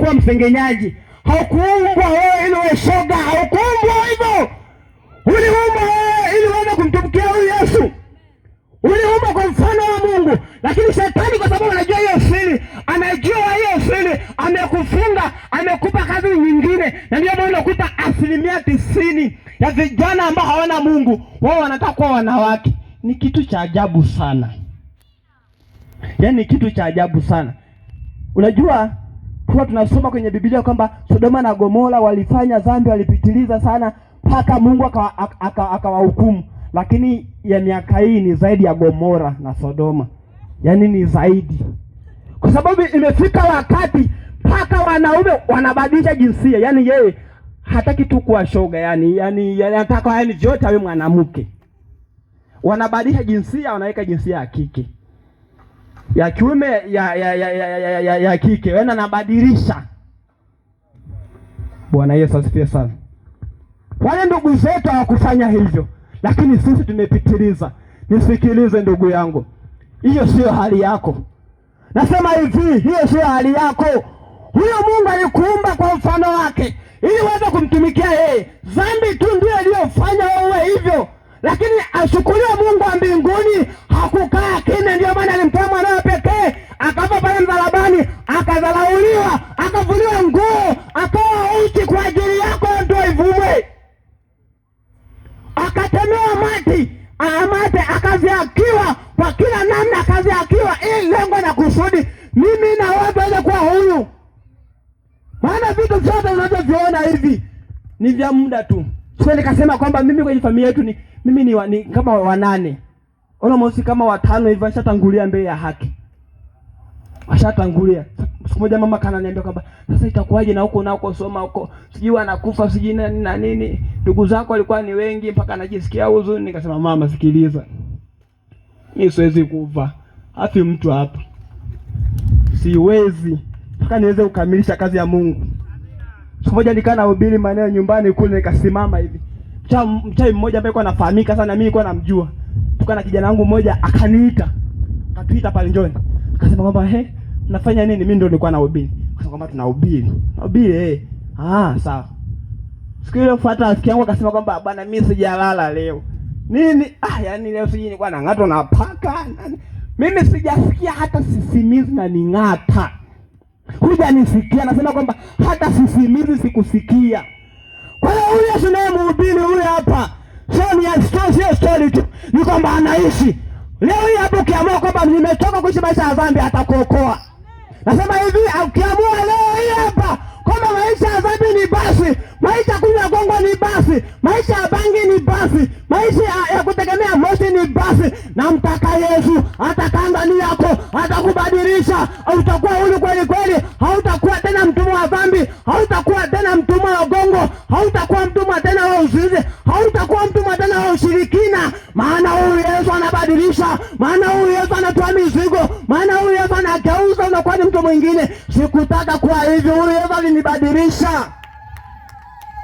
kuwa msengenyaji. Haukuumbwa wewe ili uwe shoga, haukuumbwa hivyo. Uliumbwa wewe ili uweze kumtumikia huyu Yesu. Uliumbwa kwa mfano wa Mungu. Lakini shetani kwa sababu anajua hiyo siri, anajua hiyo siri, amekufunga, amekupa kazi nyingine. Na ndio maana unakuta 90% ya vijana ambao hawana Mungu, wao wanataka kuwa wanawake. Ni kitu cha ajabu sana. Yaani kitu cha ajabu sana. Unajua kwa tunasoma kwenye Biblia kwamba Sodoma na Gomora walifanya dhambi, walipitiliza sana mpaka Mungu akawahukumu. Lakini ya miaka hii ni zaidi ya Gomora na Sodoma. Yaani ni zaidi. Kwa sababu imefika wakati mpaka wanaume wanabadilisha jinsia. Yaani yeye hataki tu kuwa shoga, yani anataka vyote awe mwanamke. Wanabadilisha jinsia, wanaweka jinsia ya kike. Ya kiume ya kike, wewe anabadilisha. Bwana Yesu asifiwe sana. Wale ndugu zetu hawakufanya hivyo, lakini sisi tumepitiliza. Nisikilize ndugu yangu. Hiyo sio hali yako. Nasema hivi, hiyo sio hali yako. Huyo Mungu alikuumba kwa mfano wake ili uweze kumtumikia yeye. Dhambi tu ndio iliyofanya wewe hivyo. Lakini ashukuriwe Mungu wa mbinguni, hakukaa kimya. Ndio maana alimtoa mwanawe pekee, akafa pale msalabani, akadharauliwa, akavuliwa nguo, akawa uchi kwa ajili yako ndio ivumwe. Akatemewa mate, akaziakiwa kwa kila namna, akaziakiwa ili lengo na kusudi mimi na wewe tuweze kuwa huru. Maana vitu vyote unavyoviona hivi ni vya muda tu. Sio nikasema kwamba mimi kwenye familia yetu mimi ni kama wanane. Almost kama watano hivi washatangulia mbele ya haki. Washatangulia. Siku moja mama kananiambia kwamba sasa itakuwaje na huko nako soma huko. Sijui anakufa sijui na nini. Ndugu zako walikuwa ni wengi mpaka anajisikia huzuni. Nikasema mama sikiliza. Mimi siwezi kufa. Hafi mtu hapa. Siwezi. Mpaka niweze kukamilisha kazi ya Mungu. Siku moja nikaa nahubiri maneno nyumbani kule, nikasimama hivi. Mchai mmoja ambaye alikuwa anafahamika sana, mimi nilikuwa namjua. Tukana kijana wangu mmoja akaniita. Akatuita pale njoni. Akasema kwamba unafanya nini? Mimi ndio nilikuwa nahubiri. Akasema kwamba tunahubiri. Nahubiri sawa. Siku ile fuata rafiki yangu akasema kwamba bwana mimi sijalala leo. Nini? Yaani leo siji nilikuwa nang'atwa na paka. Mimi sijasikia hata sisimizi na ning'ata. Huja nisikia, nasema kwamba hata sisimizi sikusikia. Kwa hiyo huyu Yesu naye mhubiri huyu hapa, sio story tu, ni kwamba anaishi. Leo hii hapo ukiamua kwamba nimetoka kuishi maisha ya dhambi, atakuokoa. Nasema hivi, ukiamua leo hii hapa kwamba maisha ya dhambi ni basi, maisha kunywa gongo ni basi, maisha ya bangi ni basi, maisha ya kutegemea moshi ni basi, na mtaka Yesu atakaa ndani yako, atakubadilisha, utakuwa huru kweli kweli. Hautakuwa tena mtumwa wa dhambi, hautakuwa tena mtumwa wa gongo, hautakuwa mtumwa tena wa uzinzi, hautakuwa mtumwa tena wa ushirikina. Maana huyu Yesu anabadilisha, maana huyu Yesu anatoa mizigo, maana huyu Yesu anageuza unakuwa ni mtu mwingine. Sikutaka kuwa hivi, huyu Yesu alinibadilisha.